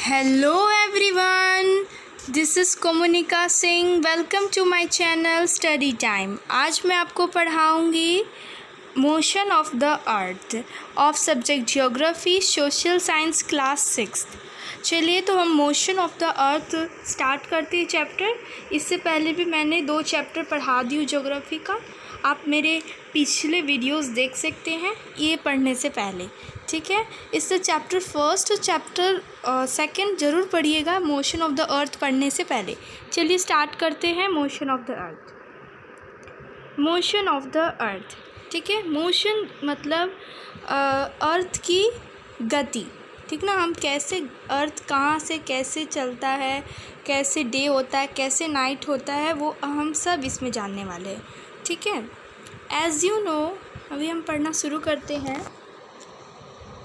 Hello everyone, this is Komunika Singh. Welcome to my channel Study Time. आज मैं आपको पढ़ाऊँगी motion of the earth of subject geography social science class 6th। चलिए तो हम motion of the earth start करते हैं chapter. इससे पहले भी मैंने 2 चैप्टर पढ़ा दी ज्योग्राफी का, आप मेरे पिछले वीडियोस देख सकते हैं ये पढ़ने से पहले, ठीक है। इससे चैप्टर फर्स्ट और चैप्टर सेकंड ज़रूर पढ़िएगा मोशन ऑफ द अर्थ पढ़ने से पहले। चलिए स्टार्ट करते हैं motion of the earth. Motion of the अर्थ, ठीक है। मोशन मतलब अर्थ की गति, ठीक ना। हम कैसे अर्थ कहाँ से कैसे चलता है, कैसे डे होता है, कैसे नाइट होता है, वो हम सब इसमें जानने वाले हैं, ठीक है। एज़ यू नो, अभी हम पढ़ना शुरू करते हैं।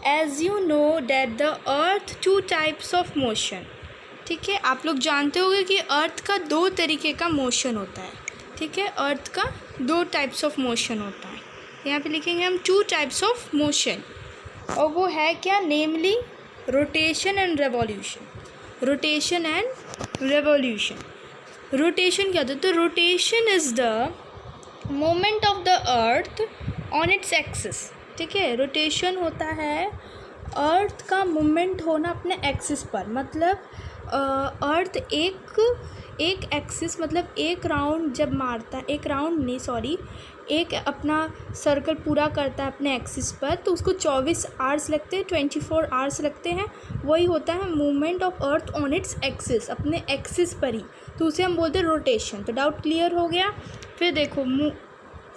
As you know that the earth 2 types of motion, ठीक है। आप लोग जानते होंगे कि अर्थ का 2 तरीके का मोशन होता है, ठीक है। अर्थ का 2 टाइप्स ऑफ मोशन होता है। यहाँ पे लिखेंगे हम 2 टाइप्स ऑफ मोशन, और वो है क्या, namely rotation and revolution. Rotation and revolution. Rotation क्या होता है, तो rotation is the moment of the earth on its axis, ठीक है। रोटेशन होता है अर्थ का मूवमेंट होना अपने एक्सिस पर, मतलब अर्थ एक एक्सिस मतलब एक राउंड जब मारता है, एक राउंड नहीं सॉरी, एक अपना सर्कल पूरा करता है अपने एक्सिस पर, तो उसको 24 आवर्स लगते हैं, 24 आवर्स लगते हैं। वही होता है movement of earth on its axis, अपने एक्सिस पर ही, तो उसे हम बोलते हैं रोटेशन। तो डाउट क्लियर हो गया। फिर देखो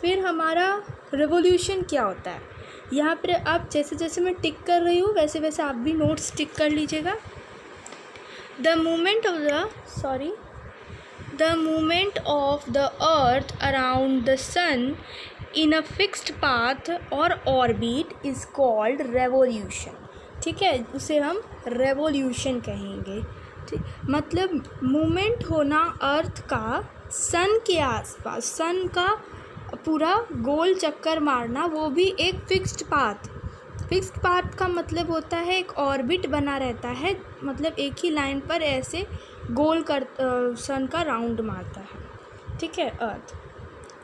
फिर हमारा रेवोल्यूशन क्या होता है। यहाँ पर आप जैसे जैसे मैं टिक कर रही हूँ वैसे वैसे आप भी नोट्स टिक कर लीजिएगा। The movement of the earth around the sun in a fixed path और ऑर्बिट इज़ कॉल्ड रेवोल्यूशन, ठीक है। उसे हम रेवोल्यूशन कहेंगे, ठीक। मतलब मूवमेंट होना अर्थ का सन के आसपास, सन का पूरा गोल चक्कर मारना, वो भी एक फिक्स्ड पाथ। फिक्स्ड पाथ का मतलब होता है एक ऑर्बिट बना रहता है, मतलब एक ही लाइन पर ऐसे गोल कर सन का राउंड मारता है, ठीक है, अर्थ।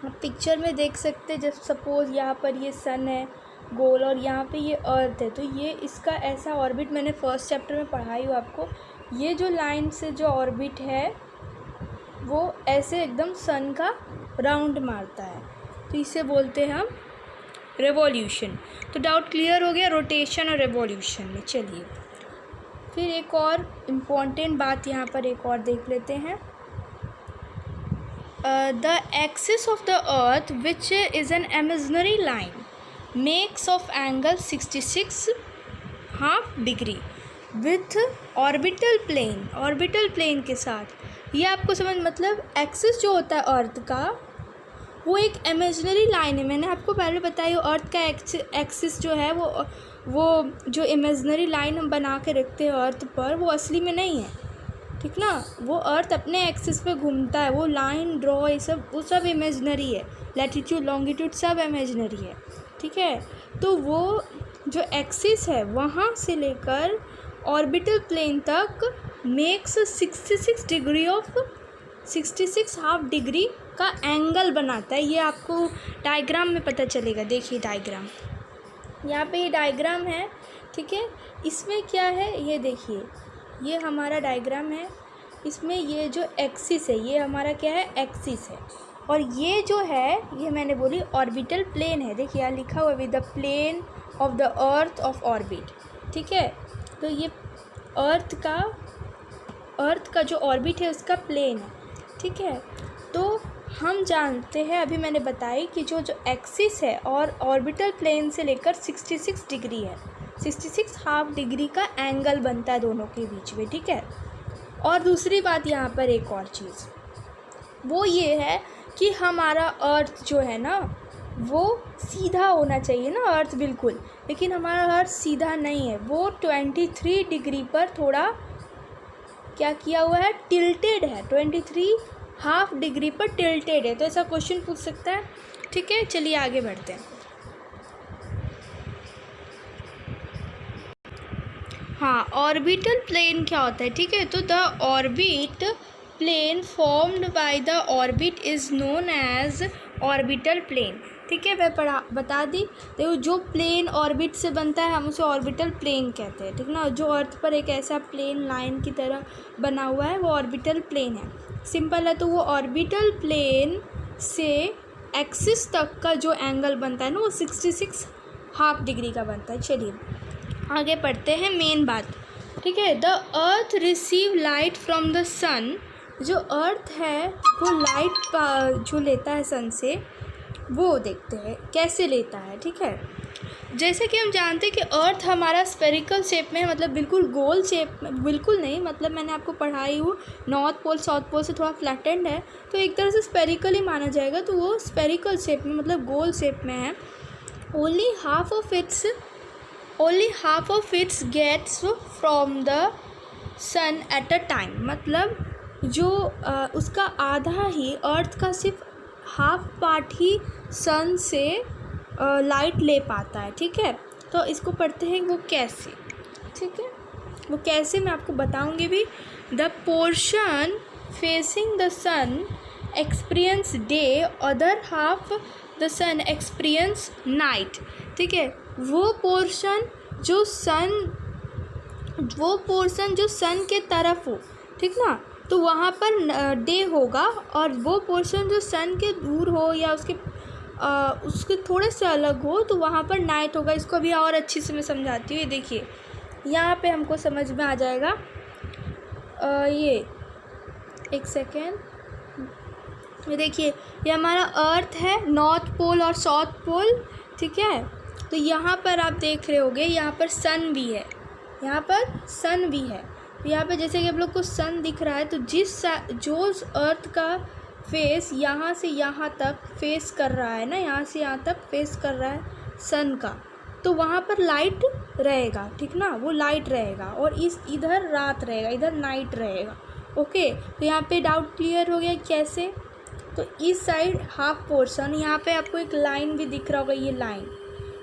आप पिक्चर में देख सकते हैं, जब सपोज़ यहाँ पर ये सन है गोल और यहाँ पे ये अर्थ है, तो ये इसका ऐसा ऑर्बिट मैंने फर्स्ट चैप्टर में पढ़ाई हूँ आपको। ये जो लाइन से जो ऑर्बिट है वो ऐसे एकदम सन का राउंड मारता है, तो इसे बोलते हैं हम रेवोल्यूशन। तो डाउट क्लियर हो गया रोटेशन और रेवोल्यूशन में। चलिए फिर एक और इम्पॉर्टेंट बात यहाँ पर एक और देख लेते हैं। The axis of the earth which is an imaginary line makes of angle 66.5 degree with orbital plane. Orbital plane के साथ ये आपको समझ, मतलब एक्सिस जो होता है अर्थ का वो एक इमेजिनरी लाइन है। मैंने आपको पहले बताई अर्थ का एक्सिस जो है वो जो इमेजिनरी लाइन हम बना के रखते हैं अर्थ पर, वो असली में नहीं है, ठीक ना। वो अर्थ अपने एक्सिस पे घूमता है, वो लाइन ड्रॉ ये सब वो सब इमेजिनरी है, लैटिट्यूड लॉन्गिट्यूड सब इमेजिनरी है, ठीक है। तो वो जो एक्सिस है वहाँ से लेकर ऑर्बिटल प्लेन तक मेक्स 66.5 डिग्री का एंगल बनाता है। ये आपको डायग्राम में पता चलेगा। देखिए डायग्राम, यहाँ पे ये डायग्राम है, ठीक है। इसमें क्या है ये देखिए, ये हमारा डायग्राम है। इसमें ये जो एक्सिस है ये हमारा क्या है, एक्सिस है, और ये जो है ये मैंने बोली ऑर्बिटल प्लेन है। देखिए यहाँ लिखा हुआ with the plane of the earth of orbit, ठीक है। तो ये अर्थ का जो ऑर्बिट है उसका प्लेन है, ठीक है। तो हम जानते हैं, अभी मैंने बताई कि जो एक्सिस है और ऑर्बिटल प्लेन से लेकर 66 डिग्री है, 66.5 डिग्री का एंगल बनता है दोनों के बीच में, ठीक है। और दूसरी बात यहाँ पर एक और चीज़ वो ये है कि हमारा अर्थ जो है ना वो सीधा होना चाहिए ना अर्थ, बिल्कुल, लेकिन हमारा अर्थ सीधा नहीं है, वो 23 डिग्री पर थोड़ा क्या किया हुआ है, टिल्टेड है, 23.5 डिग्री पर टिल्टेड है। तो ऐसा क्वेश्चन पूछ सकता है, ठीक है। चलिए आगे बढ़ते हैं। हाँ, ऑर्बिटल प्लेन क्या होता है, ठीक है। तो the orbit plane formed by the orbit is known as orbital plane, ठीक है। मैं बता दी। देखो, जो प्लेन ऑर्बिट से बनता है हम उसे ऑर्बिटल प्लेन कहते हैं, ठीक ना। जो अर्थ पर एक ऐसा प्लेन लाइन की तरह बना हुआ है वो ऑर्बिटल प्लेन है। सिंपल है। तो वो ऑर्बिटल प्लेन से एक्सिस तक का जो एंगल बनता है ना वो 66 डिग्री का बनता है। चलिए आगे पढ़ते हैं मेन बात, ठीक है। The earth receive light from the sun. जो अर्थ है वो लाइट जो लेता है सन से, वो देखते हैं कैसे लेता है, ठीक है। जैसे कि हम जानते हैं कि अर्थ हमारा स्फेरिकल शेप में है, मतलब बिल्कुल गोल शेप में, बिल्कुल नहीं, मतलब मैंने आपको पढ़ाई हूँ नॉर्थ पोल साउथ पोल से थोड़ा फ्लैटेंड है, तो एक तरह से स्फेरिकल ही माना जाएगा। तो वो स्फेरिकल शेप में, मतलब गोल शेप में है। Only half of its gets from the sun at a time. मतलब जो उसका आधा ही, अर्थ का सिर्फ हाफ पार्ट ही सन से लाइट ले पाता है, ठीक है। तो इसको पढ़ते हैं वो कैसे, ठीक है। वो कैसे मैं आपको बताऊंगी भी। The portion facing the sun experience day, other half the sun experience night, ठीक है। वो पोर्शन जो सन के तरफ हो, ठीक ना, तो वहाँ पर डे होगा, और वो पोर्शन जो सन के दूर हो या उसके थोड़े से अलग हो तो वहाँ पर नाइट होगा। इसको अभी और अच्छी से मैं समझाती हूँ। ये देखिए, यहाँ पे हमको समझ में आ जाएगा। ये एक सेकेंड, ये देखिए, ये हमारा अर्थ है, नॉर्थ पोल और साउथ पोल, ठीक है। तो यहाँ पर आप देख रहे होगे, यहाँ पर सन भी है, यहाँ पर सन भी है। तो यहाँ पे जैसे कि आप लोग को सन दिख रहा है, तो जो अर्थ का फेस यहाँ से यहाँ तक फेस कर रहा है ना, यहाँ से यहाँ तक फेस कर रहा है सन का, तो वहाँ पर लाइट रहेगा, ठीक ना, वो लाइट रहेगा। और इधर रात रहेगा, इधर नाइट रहेगा। ओके, तो यहाँ पे डाउट क्लियर हो गया कैसे। तो इस साइड हाफ पोर्शन, यहाँ पे आपको एक लाइन भी दिख रहा होगा,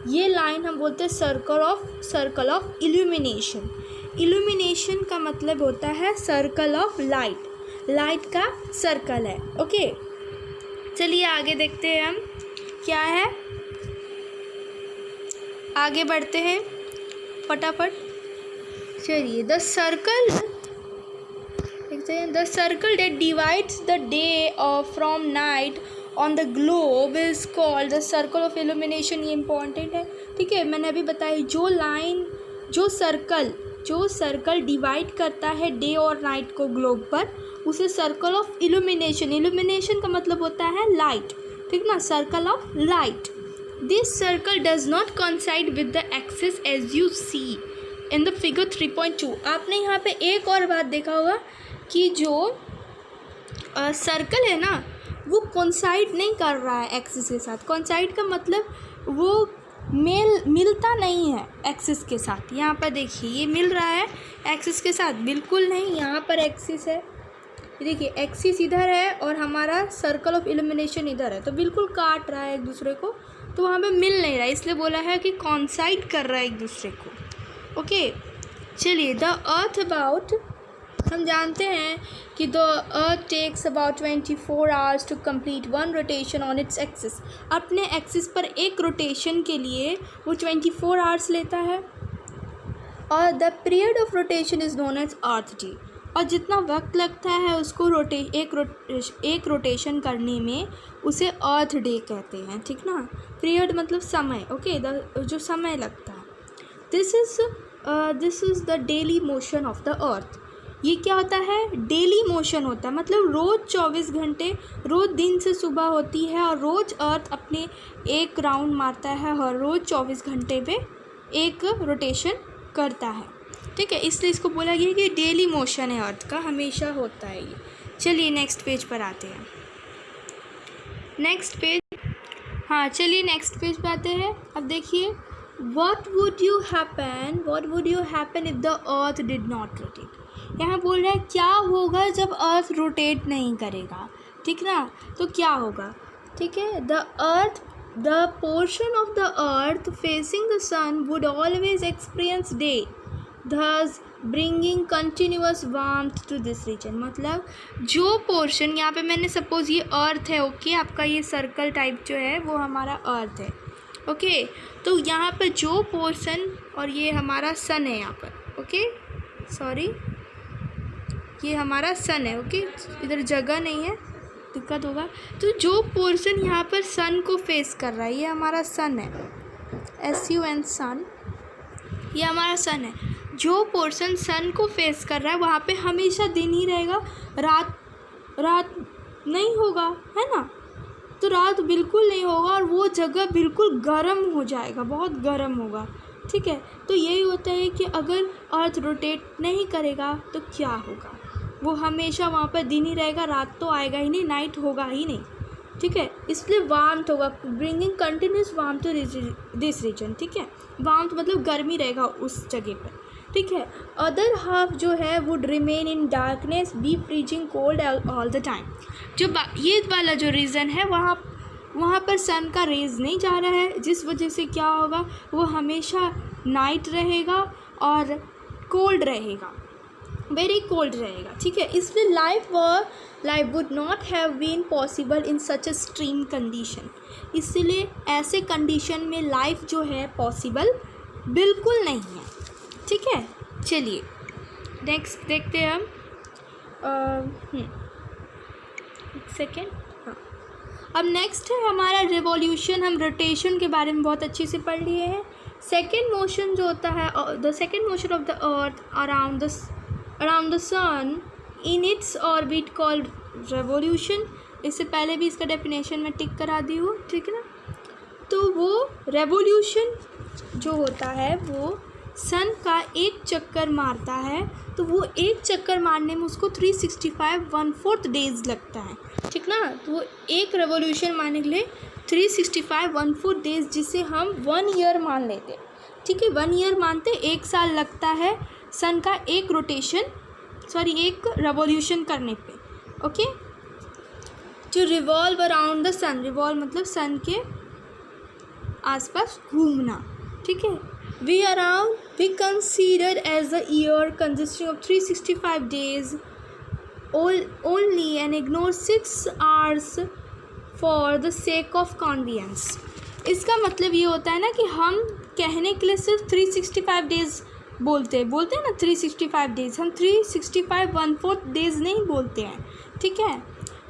ये लाइन हम बोलते हैं सर्कल ऑफ इल्यूमिनेशन। इल्यूमिनेशन का मतलब होता है सर्कल ऑफ लाइट का सर्कल है। ओके, चलिए आगे देखते हैं हम क्या है। आगे बढ़ते हैं फटाफट। चलिए, the circle that divides the day from night on the globe is called the circle of illumination। ये इम्पॉर्टेंट है, ठीक है। मैंने अभी बताया, जो सर्कल डिवाइड करता है डे और नाइट को ग्लोब पर, उसे सर्कल ऑफ इल्यूमिनेशन का मतलब होता है लाइट, ठीक ना, circle of light. This circle does not coincide with the axis as you see in the figure 3.2। आपने यहाँ पे एक और बात देखा होगा कि जो सर्कल है ना, वो कोइंसाइड नहीं कर रहा है एक्सिस के साथ। कोइंसाइड का मतलब वो मिलता नहीं है एक्सिस के साथ। यहाँ पर देखिए, ये मिल रहा है एक्सिस के साथ, बिल्कुल नहीं। यहाँ पर एक्सिस है, देखिए एक्सिस इधर है और हमारा सर्कल ऑफ इल्यूमिनेशन इधर है, तो बिल्कुल काट रहा है एक दूसरे को, तो वहाँ पे मिल नहीं रहा है, इसलिए बोला है कि कोइंसाइड कर रहा है एक दूसरे को। ओके, चलिए, द अर्थ अबाउट, हम जानते हैं कि the earth takes about 24 hours to complete one rotation on its axis. अपने एक्सिस पर एक रोटेशन के लिए वो 24 आवर्स लेता है, और the period of rotation is known as earth day. और जितना वक्त लगता है उसको एक रोटेशन करने में, उसे अर्थ डे कहते हैं, ठीक ना। पीरियड मतलब समय, ओके, जो समय लगता है। This is the daily motion of the अर्थ। ये क्या होता है, डेली मोशन होता है, मतलब रोज़ 24 घंटे, रोज़ दिन से सुबह होती है, और रोज़ अर्थ अपने एक राउंड मारता है, हर रोज़ 24 घंटे पे एक रोटेशन करता है, ठीक है। इसलिए इसको बोला गया कि डेली मोशन है अर्थ का, हमेशा होता है ये। चलिए नेक्स्ट पेज पर आते हैं। नेक्स्ट पेज पे आते हैं। अब देखिए, what would you happen if the earth did not rotate। यहाँ बोल रहा है क्या होगा जब अर्थ रोटेट नहीं करेगा, ठीक ना। तो क्या होगा, ठीक है, the portion of the earth facing the sun would always experience day. thus bringing continuous warmth to this region। मतलब जो पोर्शन यहाँ पे मैंने सपोज ये अर्थ है, ओके, आपका ये सर्कल टाइप जो है वो हमारा अर्थ है, ओके, तो यहाँ पर जो पोर्शन, और ये हमारा सन है यहाँ पर, ओके, सॉरी, ये हमारा सन है, ओके, इधर जगह नहीं है, दिक्कत होगा। तो जो पोर्शन यहाँ पर सन को फेस कर रहा है ये हमारा सन है, SUN सन, ये हमारा सन है। जो पोर्शन सन को फेस कर रहा है वहाँ पे हमेशा दिन ही रहेगा, रात नहीं होगा, है ना, तो रात बिल्कुल नहीं होगा और वो जगह बिल्कुल गर्म हो जाएगा, बहुत गर्म होगा, ठीक है। तो यही होता है कि अगर अर्थ रोटेट नहीं करेगा तो क्या होगा, वो हमेशा वहाँ पर दिन ही रहेगा, रात तो आएगा ही नहीं, नाइट होगा ही नहीं, ठीक है। इसलिए वार्मथ होगा, bringing continuous warmth to this region, ठीक है। वार्मथ मतलब गर्मी रहेगा उस जगह पर, ठीक है। अदर हाफ जो है would remain in darkness, be freezing cold all the time. जो ये वाला जो रीज़न है वहाँ पर सन का रेज नहीं जा रहा है, जिस वजह से क्या होगा, वो हमेशा नाइट रहेगा और कोल्ड रहेगा, वेरी कोल्ड रहेगा, ठीक है। इसलिए life would not have been possible in such a extreme condition. इसलिए ऐसे कंडीशन में लाइफ जो है पॉसिबल बिल्कुल नहीं है, ठीक है। चलिए नेक्स्ट देखते हैं हम, एक सेकेंड, हाँ, अब नेक्स्ट है हमारा रिवॉल्यूशन। हम रोटेशन के बारे में बहुत अच्छे से पढ़ लिए हैं। सेकेंड मोशन जो होता है, the second motion of the earth around the sun in its orbit called revolution. इससे पहले भी इसका डेफिनेशन में टिक करा दी हूँ, ठीक है ना। तो वो रेवोल्यूशन जो होता है वो सन का एक चक्कर मारता है, तो वो एक चक्कर मारने में उसको 365 1/4 डेज़ लगता है, ठीक ना। तो वो एक रेवोल्यूशन मारने के लिए 365 1/4 डेज़, जिसे हम 1 ईयर मान लेते, ठीक है। 1 ईयर मानते, 1 साल लगता है सन का एक एक रेवोल्यूशन करने पे, okay. To revolve around the sun, revolve मतलब सन के आसपास घूमना, ठीक है। We considered as a year consisting of 365 days only and ignore 6 hours for the sake of convenience। इसका मतलब ये होता है ना कि हम कहने के लिए सिर्फ 365 डेज़ बोलते हैं ना, 365 डेज़, हम 365 1/4 डेज़ नहीं बोलते हैं, ठीक है।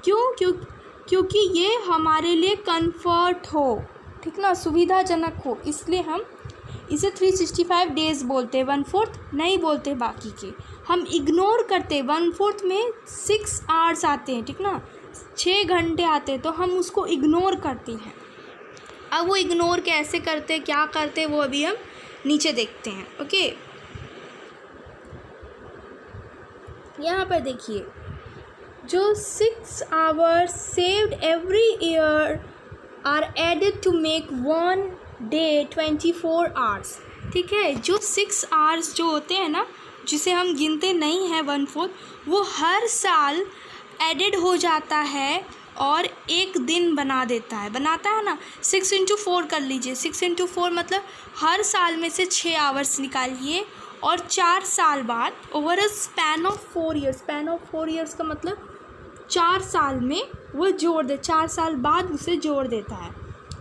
क्योंकि ये हमारे लिए कंफर्ट हो, ठीक ना, सुविधाजनक हो, इसलिए हम इसे 365 डेज़ बोलते हैं, 1/4 नहीं बोलते बाकी के, हम इग्नोर करते। 1/4 में 6 आवर्स आते हैं, ठीक ना, 6 घंटे आते हैं, तो हम उसको इग्नोर करते हैं। अब वो इग्नोर कैसे करते, क्या करते, वो अभी हम नीचे देखते हैं, ओके। यहाँ पर देखिए, जो 6 hours saved every year are added to make 1 day 24 hours, ठीक है। जो 6 आवर्स जो होते हैं ना, जिसे हम गिनते नहीं हैं 1/4, वो हर साल एडेड हो जाता है और एक दिन बनाता है ना। 6 × 4 कर लीजिए, 6 × 4 मतलब हर साल में से 6 आवर्स निकालिए और 4 साल बाद, over a span of 4 years, span of 4 years का मतलब 4 साल में वो जोड़ दे, 4 साल बाद उसे जोड़ देता है।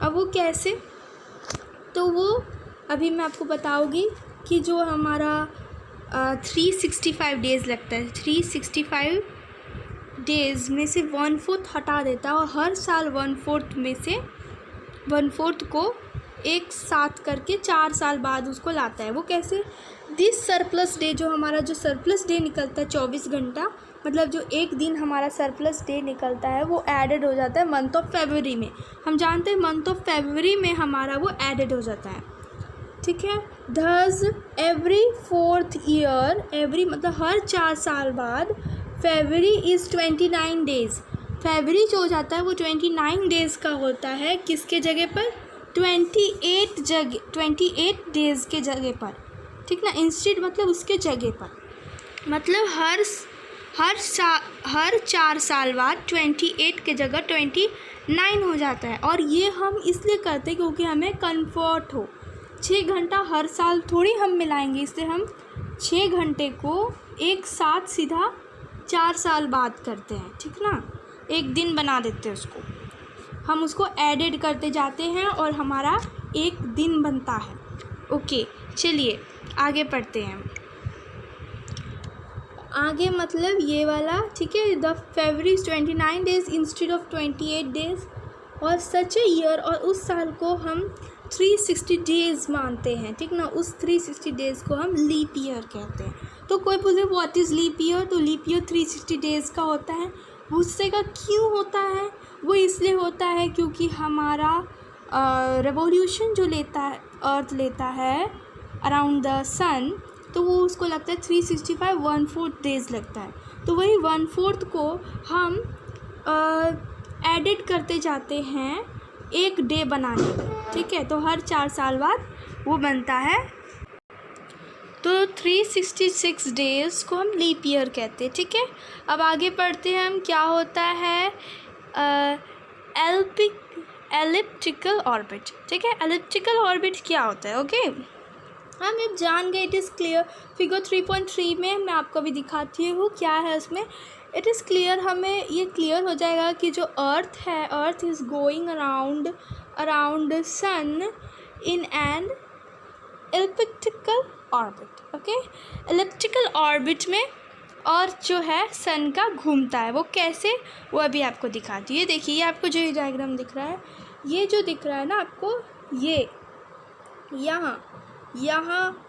अब वो कैसे, तो वो अभी मैं आपको बताऊँगी कि जो हमारा 365 डेज़ लगता है, 365 डेज़ में से 1/4 हटा देता है और हर साल 1/4 में से 1/4 को एक साथ करके 4 साल बाद उसको लाता है। वो कैसे, दिस सरप्लस डे, जो हमारा जो सरप्लस डे निकलता है 24 घंटा, मतलब जो एक दिन हमारा सरप्लस डे निकलता है वो एडेड हो जाता है मंथ ऑफ फरवरी में। हम जानते हैं मंथ ऑफ फरवरी में हमारा वो एडेड हो जाता है, ठीक है। Thus every 4th year, every मतलब हर 4 साल बाद, फरवरी इज़ 29 डेज़, फरवरी जो हो जाता है वो 29 डेज़ का होता है, किसके जगह पर, 28 डेज़ के जगह पर, ठीक ना। इंस्टेड मतलब उसके जगह पर, मतलब हर 4 साल बाद 28 के जगह 29 हो जाता है। और ये हम इसलिए करते हैं क्योंकि हमें कंफर्ट हो। 6 घंटा हर साल थोड़ी हम मिलाएंगे, इसलिए हम 6 घंटे को एक साथ सीधा 4 साल बाद करते हैं, ठीक ना। एक दिन बना देते हैं उसको, हम उसको एडिड करते जाते हैं और हमारा एक दिन बनता है। ओके, चलिए आगे पढ़ते हैं। आगे मतलब ये वाला, ठीक है। The February is 29 days instead of 28 days और सच ए ईयर, और उस साल को हम 360 डेज़ मानते हैं, ठीक ना। उस 360 डेज़ को हम लीप ईयर कहते हैं। तो कोई पूछे व्हाट इज़ लीप ईयर, तो लीप ईयर 360 डेज़ का होता है। उससे का क्यों होता है, वो इसलिए होता है क्योंकि हमारा रेवोल्यूशन जो लेता है, अर्थ लेता है अराउंड द सन, तो वो उसको लगता है 365 1/4 डेज़ लगता है। तो वही 1/4 को हम एडिट करते जाते हैं एक डे बनाने में, ठीक है। तो हर 4 साल बाद वो बनता है। तो 366 डेज़ को हम लीप ईयर कहते हैं, ठीक है। अब आगे पढ़ते हैं हम, क्या होता है एलिप्टिकल ऑर्बिट, ठीक है। एलिप्टिकल ऑर्बिट क्या होता है, ओके। हम अब जान गए, इट इज़ क्लियर। फिगर 3.3 में मैं आपको भी दिखाती हूँ क्या है उसमें। इट इज़ क्लियर, हमें ये क्लियर हो जाएगा कि जो अर्थ है, earth is going around sun in an elliptical orbit, okay. Elliptical orbit में अर्थ जो है सन का घूमता है। वो कैसे, वो अभी आपको दिखाती है। देखिए, ये आपको जो ये डायग्राम दिख रहा है, ये जो दिख रहा है ना आपको, ये यहाँ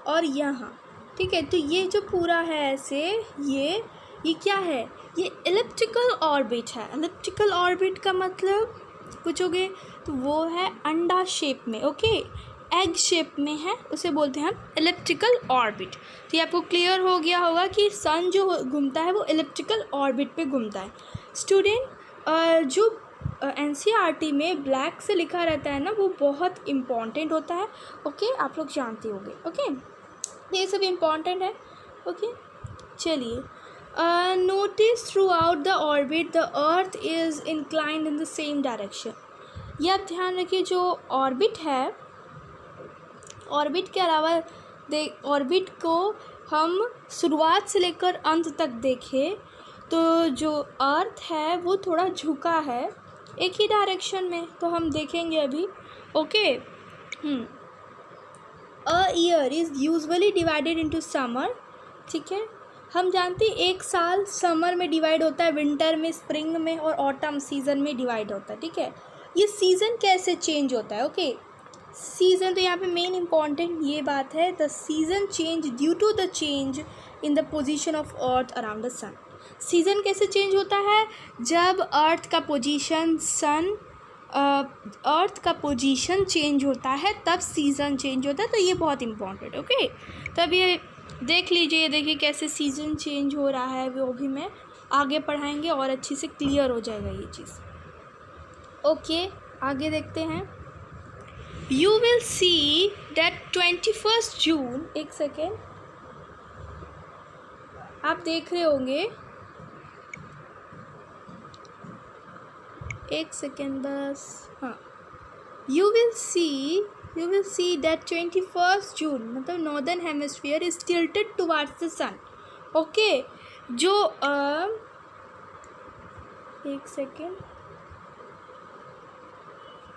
और यहाँ, ठीक है। तो ये जो पूरा है ऐसे, ये क्या है, ये एलिप्टिकल ऑर्बिट है। एलिप्टिकल ऑर्बिट का मतलब पूछोगे तो वो है अंडा शेप में, ओके, एग शेप में है, उसे बोलते हैं हम एलिप्टिकल ऑर्बिट। तो ये आपको क्लियर हो गया होगा कि सन जो घूमता है वो एलिप्टिकल ऑर्बिट पे घूमता है। स्टूडेंट, जो NCERT में ब्लैक से लिखा रहता है ना, वो बहुत इम्पॉर्टेंट होता है, ओके। आप लोग जानते होंगे, ओके। ये सब इम्पॉर्टेंट है, ओके। चलिए, notice through out the orbit the earth is inclined in the same direction. यह आप ध्यान रखिए, जो ऑर्बिट है, ऑर्बिट के अलावा ऑर्बिट को हम शुरुआत से लेकर अंत तक देखें तो जो अर्थ है वो थोड़ा झुका है एक ही डायरेक्शन में, तो हम देखेंगे अभी, okay. A year is usually divided into summer, ठीक है। हम जानते हैं एक साल समर में डिवाइड होता है, विंटर में, स्प्रिंग में और ऑटम सीज़न में डिवाइड होता है, ठीक है। ये सीज़न कैसे चेंज होता है, ओके। सीज़न, तो यहाँ पे मेन इम्पॉर्टेंट ये बात है, the season change due to the change in the position of earth around the sun. Season कैसे चेंज होता है, जब अर्थ का पोजीशन चेंज होता है तब सीज़न चेंज होता है। तो ये बहुत इम्पॉर्टेंट, ओके। तो अब ये देख लीजिए, देखिए कैसे सीज़न चेंज हो रहा है, वो भी मैं आगे पढ़ाएंगे और अच्छी से क्लियर हो जाएगा ये चीज़, ओके। आगे देखते हैं। You will see that 21st June, एक सेकेंड, आप देख रहे होंगे, एक सेकेंड बस, हाँ। You will see that 21st June मतलब northern hemisphere is tilted towards the sun, okay. जो एक सेकेंड,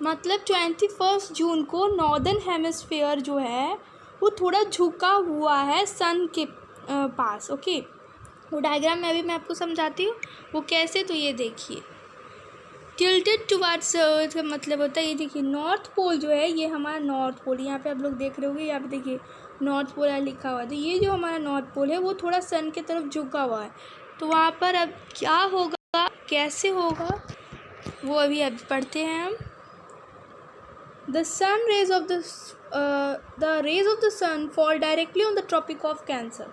मतलब 21 जून को नॉर्दर्न हेमिस्फीयर जो है वो थोड़ा झुका हुआ है सन के पास, ओके। वो डायग्राम में अभी मैं आपको समझाती हूँ वो कैसे। तो ये देखिए, टिल्टेड टुवर्ड्स अर्थ का मतलब होता है, ये देखिए नॉर्थ पोल जो है, ये हमारा नॉर्थ पोल, यहाँ पे आप लोग देख रहे होंगे, यहाँ पे देखिए नॉर्थ पोल लिखा हुआ है। तो ये जो हमारा नॉर्थ पोल है वो थोड़ा सन की तरफ झुका हुआ है। तो वहाँ पर अब क्या होगा, कैसे होगा, वो अभी पढ़ते हैं हम। The rays of the sun fall directly on the Tropic of Cancer,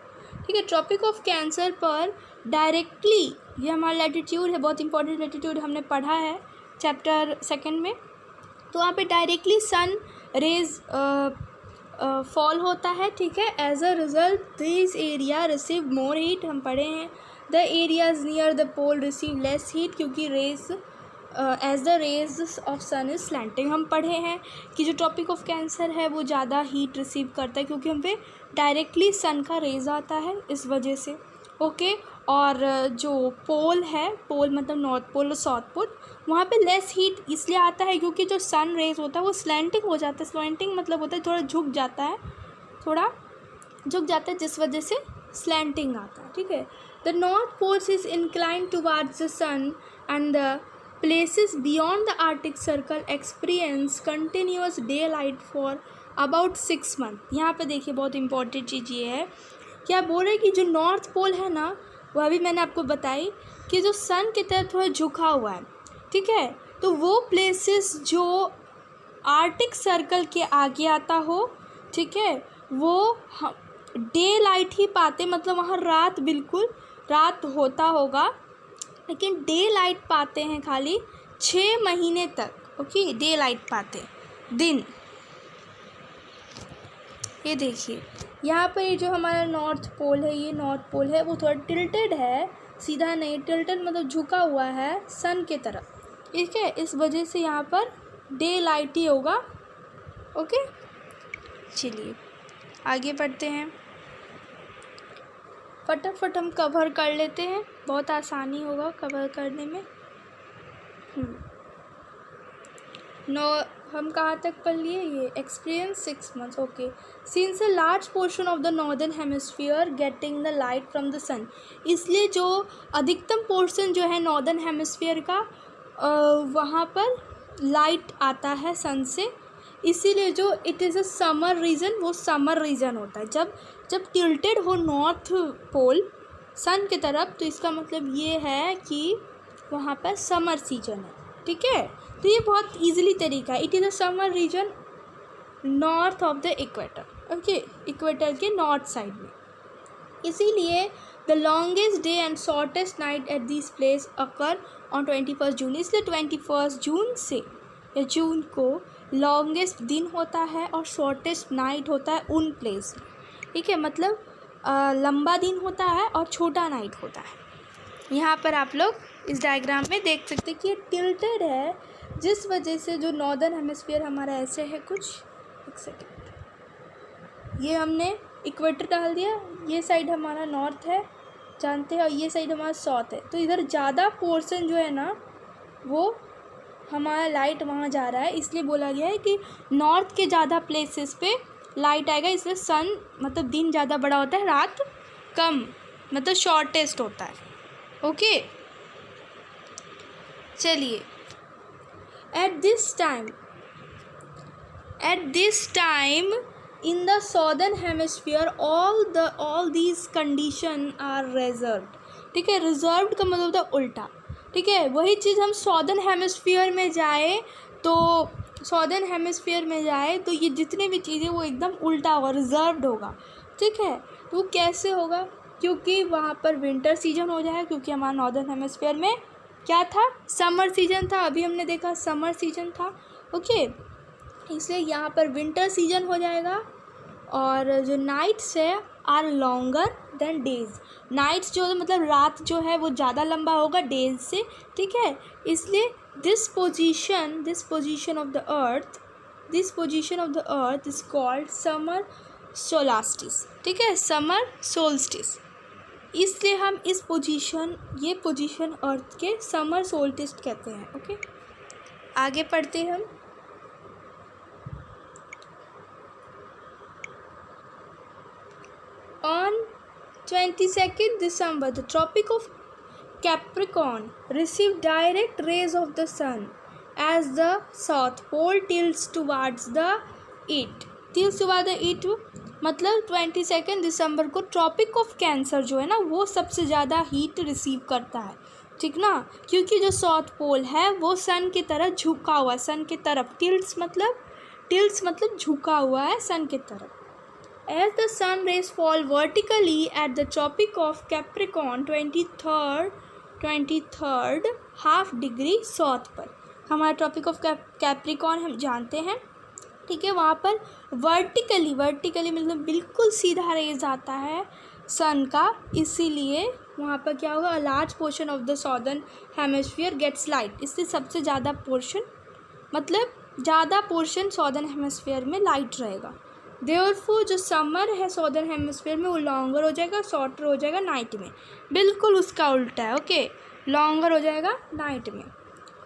ठीक है। ट्रॉपिक ऑफ कैंसर पर डायरेक्टली, ये हमारा लैटिट्यूड है, बहुत इंपॉर्टेंट लैटिट्यूड हमने पढ़ा है चैप्टर 2 में। तो वहाँ पे डायरेक्टली सन रेज फॉल होता है, ठीक है। As a result this area receive more heat, हम पढ़े हैं। The areas near the pole receive less heat क्योंकि rays as the rays of sun is slanting, हम पढ़े हैं कि जो टॉपिक ऑफ कैंसर है वो ज़्यादा हीट रिसीव करता है क्योंकि हम पे डायरेक्टली सन का रेज आता है इस वजह से। ओके, और जो पोल है, पोल मतलब नॉर्थ पोल और साउथ पोल, वहाँ पे लेस हीट इसलिए आता है क्योंकि जो सन रेज होता है वो स्लैंटिंग हो जाता है। स्लैंटिंग मतलब होता है थोड़ा झुक जाता है, थोड़ा झुक जाता है, जिस वजह से स्लैंटिंग आता है। ठीक है, the north poles is inclined towards the sun and the places beyond the Arctic Circle experience continuous daylight for about 6 months। यहाँ पे देखिए बहुत इंपॉर्टेंट चीज़ ये है, क्या बोल रहे हैं कि जो नॉर्थ पोल है ना, वो अभी मैंने आपको बताई कि जो सन की तरफ थोड़ा झुका हुआ है। ठीक है, तो वो प्लेसेस जो आर्टिक सर्कल के आगे आता हो, ठीक है, वो डे लाइट ही पाते, मतलब वहाँ रात, बिल्कुल रात होता होगा, लेकिन डे लाइट पाते हैं खाली 6 महीने तक। ओके, डे लाइट पाते दिन। ये देखिए यहाँ पर ये जो हमारा नॉर्थ पोल है, ये नॉर्थ पोल है, वो थोड़ा टिल्टेड है, सीधा नहीं, टिल्टेड मतलब झुका हुआ है सन के तरफ। ठीक है, इस वजह से यहाँ पर डे लाइट ही होगा। ओके, चलिए आगे बढ़ते हैं, फटाफट हम कवर कर लेते हैं, बहुत आसानी होगा कवर करने में। हम कहाँ तक पढ़ लिए, ये experience 6 months। Okay, since a large portion of the northern hemisphere getting the light from the sun, इसलिए जो अधिकतम पोर्शन जो है नॉर्दर्न हेमिस्फीयर का, वहाँ पर लाइट आता है सन से, इसीलिए जो it is a summer region, वो समर रीजन होता है। जब टिल्टेड हो नॉर्थ पोल सन की तरफ, तो इसका मतलब ये है कि वहाँ पर समर सीजन है। ठीक है, तो ये बहुत इजीली तरीका है। It is a summer region north of the equator. Okay, equator के नॉर्थ साइड में, इसीलिए the longest day and shortest night at this place occur on 21 June. इसलिए 21 जून से या जून को लॉन्गेस्ट दिन होता है और शॉर्टेस्ट नाइट होता है उन प्लेस में। ठीक है, मतलब लंबा दिन होता है और छोटा नाइट होता है। यहाँ पर आप लोग इस डायग्राम में देख सकते हैं कि ये टिल्टेड है, जिस वजह से जो नॉर्दर्न हेमिस्फीयर हमारा ऐसे है कुछ। एक सेकेंड, ये हमने इक्वेटर डाल दिया, ये साइड हमारा नॉर्थ है जानते हैं, और ये साइड हमारा साउथ है। तो इधर ज़्यादा पोर्शन जो है ना, वो हमारा लाइट वहाँ जा रहा है, इसलिए बोला गया है कि नॉर्थ के ज़्यादा प्लेसेस पे लाइट आएगा, इसलिए सन मतलब दिन ज़्यादा बड़ा होता है, रात कम मतलब शॉर्टेस्ट होता है। ओके, चलिए at this time in the southern hemisphere all these condition are reversed. ठीक है, रिजर्व्ड का मतलब होता है उल्टा। ठीक है, वही चीज़ हम सॉदर्न हेमिस्फीयर में जाए तो ये जितने भी चीज़ें वो एकदम उल्टा होगा, रिजर्व्ड होगा। ठीक है, तो कैसे होगा, क्योंकि वहाँ पर विंटर सीजन हो जाएगा, क्योंकि हमारा नॉर्दर्न हेमिस्फीयर में क्या था, समर सीजन था, अभी हमने देखा समर सीजन था। ओके, इसलिए यहाँ पर विंटर सीजन हो जाएगा, और जो नाइट्स है are longer than days. Nights जो मतलब रात जो है वो ज़्यादा लंबा होगा डेज से। ठीक है, इसलिए this position of the earth is called summer solstice. ठीक है, समर सोल्स्टिस, इसलिए हम ये पोजीशन अर्थ के समर सोल्स्टिस कहते हैं। ओके, आगे पढ़ते हैं हम। On 22nd December, the Tropic of Capricorn received direct rays of the sun as the South Pole tilts towards the east मतलब 22 दिसंबर को ट्रॉपिक ऑफ कैंसर जो है ना, वो सबसे ज़्यादा हीट रिसीव करता है। ठीक ना, क्योंकि जो साउथ पोल है वो सन की तरफ झुका हुआ है, सन की तरफ। टिल्ट्स मतलब झुका हुआ है सन की तरफ। As the sun rays fall vertically at the Tropic of Capricorn 23rd half degree south पर, हमारा ट्रॉपिक ऑफ कैप्रिकॉर्न हम जानते हैं। ठीक है, वहाँ पर वर्टिकली मतलब बिल्कुल सीधा रेज आता है सन का, इसीलिए वहाँ पर क्या होगा, large portion of the southern hemisphere gets light. इससे सबसे ज़्यादा पोर्शन सॉदर्न हेमिस्फीयर में लाइट रहेगा। देयरफॉर जो समर है सॉदर्न हेमिस्फीयर में वो लॉन्गर हो जाएगा, शॉर्टर हो जाएगा नाइट में। बिल्कुल उसका उल्टा है। ओके, लॉन्गर हो जाएगा नाइट में।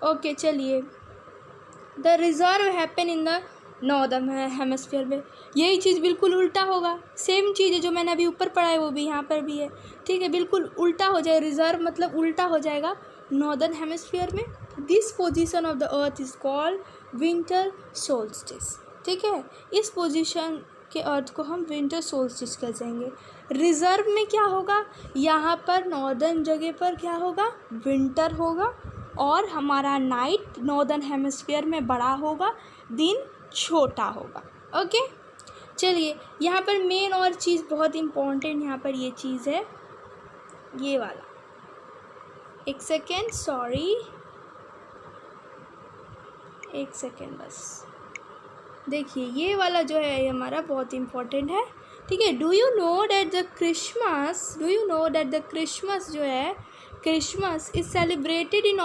ओके चलिए, the reserve happen in the northern hemisphere में, यही चीज़ बिल्कुल उल्टा होगा। सेम चीज़ है जो मैंने अभी ऊपर पढ़ा है वो भी यहाँ पर भी है। ठीक है, बिल्कुल उल्टा हो जाएगा। रिजर्व मतलब उल्टा हो जाएगा नॉर्दर्न हेमिस्फीयर में। This position of the earth is called winter solstice. ठीक है, इस पोजीशन के अर्थ को हम विंटर सोल्स्टिस कह जाएंगे। रिजर्व में क्या होगा, यहाँ पर नॉर्दर्न जगह पर क्या होगा, विंटर होगा और हमारा नाइट नॉर्दर्न हेमिस्फीयर में बड़ा होगा, दिन छोटा होगा। ओके चलिए, यहाँ पर मेन और चीज़ बहुत इम्पोर्टेंट यहाँ पर ये चीज़ है, ये वाला, एक सेकेंड, सॉरी एक सेकेंड बस। देखिए ये वाला जो है ये हमारा बहुत इम्पोर्टेंट है। ठीक है, do you know that the Christmas जो है, Christmas is celebrated in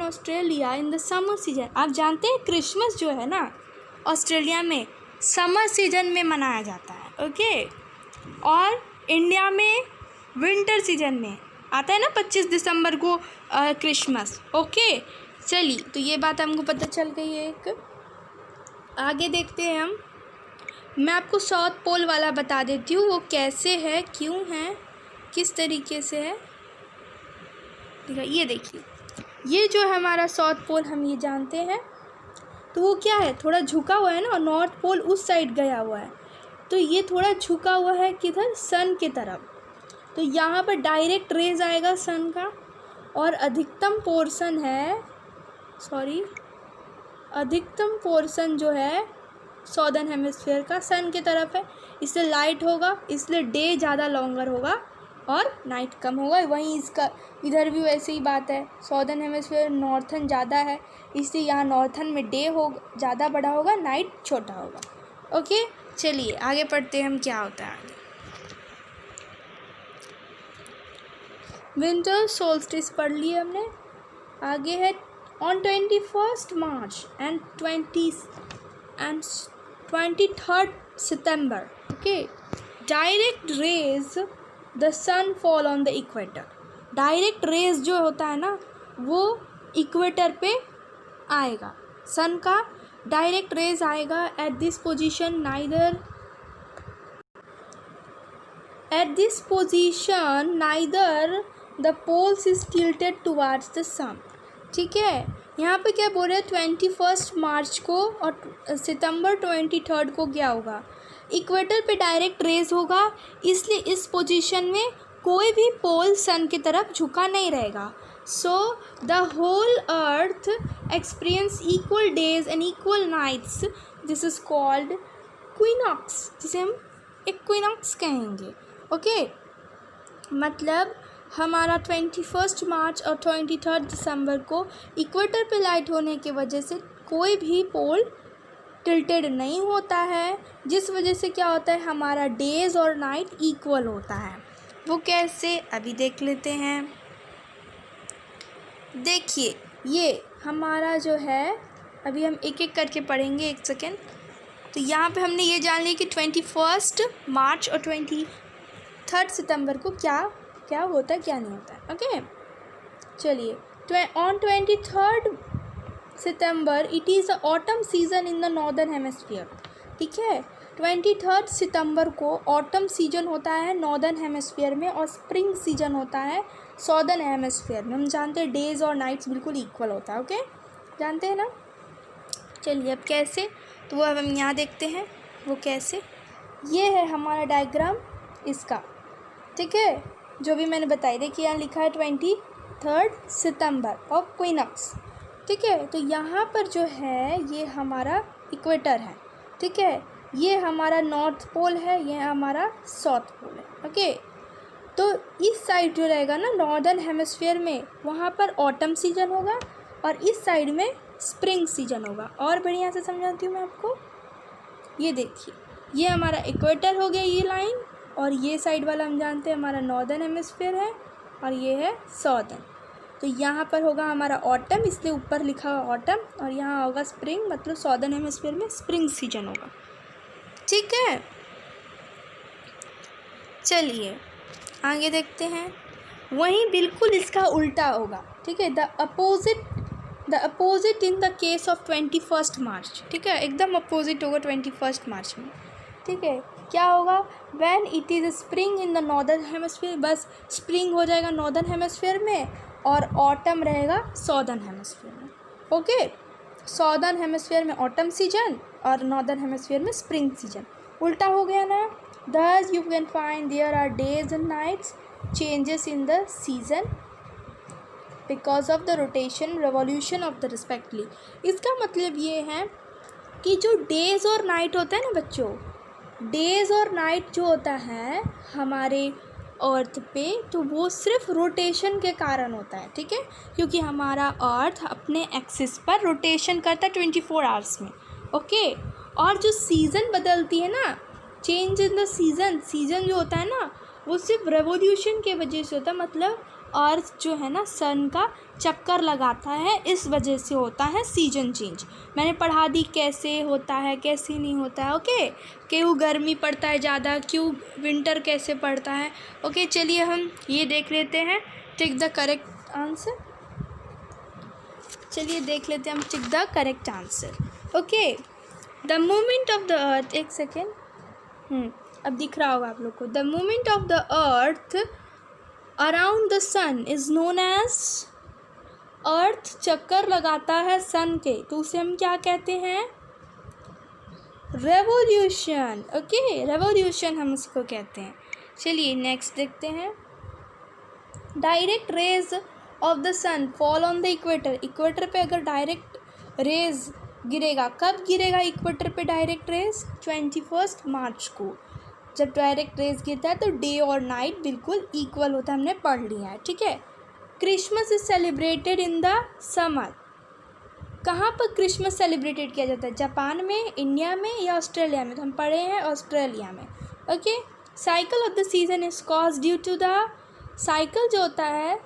Australia in the summer season. आप जानते हैं क्रिसमस जो है ना ऑस्ट्रेलिया में समर सीजन में मनाया जाता है। ओके, और इंडिया में विंटर सीजन में आता है ना 25 दिसंबर को क्रिसमस। ओके चलिए, तो ये बात हमको पता चल गई है। एक आगे देखते हैं हम। मैं आपको साउथ पोल वाला बता देती हूँ, वो कैसे है, क्यों है, किस तरीके से है। ठीक है, ये देखिए, ये जो है हमारा साउथ पोल हम ये जानते हैं, तो वो क्या है, थोड़ा झुका हुआ है ना, और नॉर्थ पोल उस साइड गया हुआ है, तो ये थोड़ा झुका हुआ है किधर, सन की तरफ। तो यहाँ पर डायरेक्ट रेज आएगा सन का, और अधिकतम पोर्शन जो है सॉदर्न हेमिस्फीयर का सन की तरफ है, इसलिए लाइट होगा, इसलिए डे ज़्यादा लॉन्गर होगा और नाइट कम होगा। वहीं इसका इधर भी वैसे ही बात है, सॉदर्न हेमिस्फीयर नॉर्थन ज़्यादा है, इसलिए यहाँ नॉर्थन में डे हो ज़्यादा बड़ा होगा, नाइट छोटा होगा। ओके चलिए आगे पढ़ते हैं हम, क्या होता है आगे। विंटर सोल्स्टिस पढ़ लिए हमने। आगे है on 21 March and 23 September. Okay, direct rays the sun fall on the equator. Direct rays जो होता है ना वो इक्वेटर पे आएगा, सन का डायरेक्ट रेज आएगा। At this position neither the poles is tilted towards the sun. ठीक है, यहाँ पे क्या बोल रहे हैं, 21 मार्च को और सितंबर 23 को क्या होगा, इक्वेटर पे डायरेक्ट रेज होगा, इसलिए इस पोजीशन में कोई भी पोल सन की तरफ झुका नहीं रहेगा। So the whole earth experience equal days and equal nights. This is called equinox, जिसे हम इक्विनॉक्स कहेंगे। ओके, मतलब हमारा 21 मार्च और 23 दिसंबर को इक्वेटर पे लाइट होने की वजह से कोई भी पोल टिल्टेड नहीं होता है, जिस वजह से क्या होता है, हमारा डेज और नाइट इक्वल होता है। वो कैसे, अभी देख लेते हैं। देखिए ये हमारा जो है, अभी हम एक एक करके पढ़ेंगे, एक सेकेंड। तो यहाँ पे हमने ये जान लिया कि 21 मार्च और 23 सितंबर को क्या क्या होता है, क्या नहीं होता है। ओके चलिए, on 23 September it is a autumn season in the northern hemisphere. ठीक है, 23 सितंबर को ऑटम सीजन होता है नॉर्दर्न हेमिस्फीयर में, और स्प्रिंग सीजन होता है सॉदर्न हेमिस्फीयर में। हम जानते हैं डेज और नाइट्स बिल्कुल इक्वल होता है। ओके, जानते हैं ना। चलिए अब कैसे, तो वो अब हम यहाँ देखते हैं वो कैसे। ये है हमारा डायग्राम इसका। ठीक है, जो भी मैंने बताई, देखिए यहाँ लिखा है 23 सितंबर और इक्विनॉक्स। ठीक है, तो यहाँ पर जो है ये हमारा इक्वेटर है। ठीक है, ये हमारा नॉर्थ पोल है, ये हमारा साउथ पोल है। ओके, तो इस साइड जो रहेगा ना नॉर्दर्न हेमिस्फीयर में, वहाँ पर ऑटम सीजन होगा, और इस साइड में स्प्रिंग सीजन होगा। और बढ़िया से समझाती हूँ मैं आपको। ये देखिए, ये हमारा इक्वेटर हो गया ये लाइन, और ये साइड वाला हम जानते हैं हमारा नॉर्दर्न हेमिस्फीयर है, और ये है साउदर्न। तो यहाँ पर होगा हमारा ऑटम, इसलिए ऊपर लिखा हुआ ऑटम, और यहाँ होगा स्प्रिंग, मतलब सॉदर्न हेमिस्फीयर में स्प्रिंग सीजन होगा। ठीक है, चलिए आगे देखते हैं। वहीं बिल्कुल इसका उल्टा होगा। ठीक है, the opposite in the case of 21 मार्च। ठीक है, एकदम अपोजिट होगा 21 मार्च में। ठीक है, क्या होगा? When it is spring in the northern hemisphere, बस स्प्रिंग हो जाएगा नॉर्दर्न हेमिस्फीयर में और ऑटम रहेगा सॉदर्न हेमिस्फीयर में। ओके, सॉदर्न हेमिस्फीयर में ऑटम सीजन और नॉर्दर्न हेमिस्फीयर में स्प्रिंग सीजन। उल्टा हो गया ना। Thus you can find there are days and nights changes in the season because of the rotation revolution of the respectively। इसका मतलब ये है कि जो डेज और नाइट होता है ना बच्चों, डेज और नाइट जो होता है हमारे अर्थ पे, तो वो सिर्फ रोटेशन के कारण होता है। ठीक है, क्योंकि हमारा अर्थ अपने एक्सिस पर रोटेशन करता है 24 आवर्स में। ओके, और जो सीज़न बदलती है ना, चेंज इन द सीज़न जो होता है ना, वो सिर्फ रेवोल्यूशन के वजह से होता है। मतलब अर्थ जो है ना सन का चक्कर लगाता है, इस वजह से होता है सीजन चेंज। मैंने पढ़ा दी कैसे होता है कैसे नहीं होता है। ओके, क्यों गर्मी पड़ता है ज़्यादा, क्यों विंटर कैसे पड़ता है। ओके, चलिए हम ये देख लेते हैं। Tick the correct answer. चलिए देख लेते हैं हम tick the correct answer. Okay, the movement of the earth, एक सेकेंड, अब दिख रहा होगा आप लोग को। The movement of the earth around the sun is known as, earth चक्कर लगाता है सन के, तो उसे हम क्या कहते हैं? रेवोल्यूशन। ओके, रेवोल्यूशन हम उसको कहते हैं। चलिए नेक्स्ट देखते हैं। Direct rays of the sun fall on the equator. Equator पे अगर डायरेक्ट रेज गिरेगा, कब गिरेगा इक्वेटर पे डायरेक्ट रेज? 21 मार्च को। जब डायरेक्ट रेज गिरता है तो डे और नाइट बिल्कुल इक्वल होता है, हमने पढ़ लिया है। ठीक है, Christmas is celebrated in the summer. कहाँ पर क्रिसमस सेलिब्रेटेड किया जाता है? जापान में, इंडिया में या ऑस्ट्रेलिया में? तो हम पढ़े हैं ऑस्ट्रेलिया में। Okay, cycle of the season is cause due to the, cycle जो होता है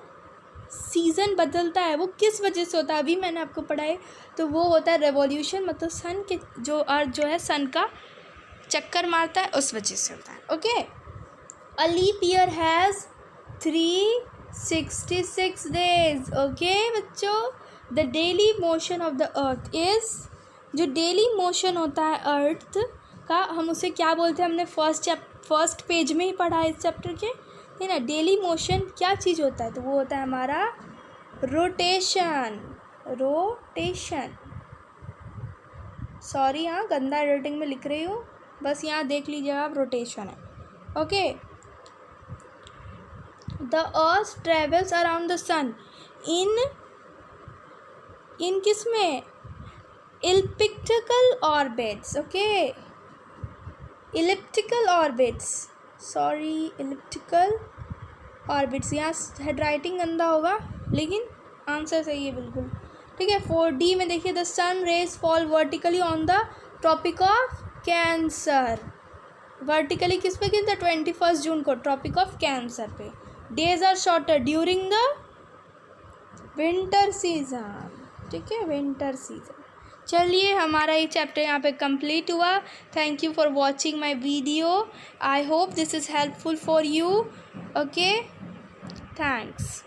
सीज़न बदलता है, वो किस वजह से होता है? अभी मैंने आपको पढ़ाया, तो वो होता है रेवोल्यूशन, मतलब सन के जो अर्थ जो है सन का चक्कर मारता है, उस वजह से होता है। Okay, a leap year has 366 days. Okay बच्चों, the daily motion of the earth is, जो डेली मोशन होता है अर्थ का, हम उसे क्या बोलते हैं? हमने फर्स्ट पेज में ही पढ़ा है इस चैप्टर के, है ना। डेली मोशन क्या चीज़ होता है? तो वो होता है हमारा रोटेशन। रोटेशन, सॉरी, हाँ गंदा राइटिंग में लिख रही हूँ, बस यहाँ देख लीजिए आप, रोटेशन है। Okay, the earth travels around the sun in किस में? Elliptical orbits. Okay, elliptical orbits, sorry, elliptical orbits. यहाँ हेड राइटिंग गंदा होगा, लेकिन आंसर सही है बिल्कुल। ठीक है, 4D में देखिए, the sun rays fall vertically on the tropic of cancer. Vertically किस पे गिरता है? 21 जून को ट्रॉपिक ऑफ कैंसर पे। Days are shorter during the winter season. ठीक है, विंटर सीजन। चलिए हमारा ये चैप्टर यहाँ पे कंप्लीट हुआ। Thank you for watching my video. I hope this is helpful for you. Okay, thanks.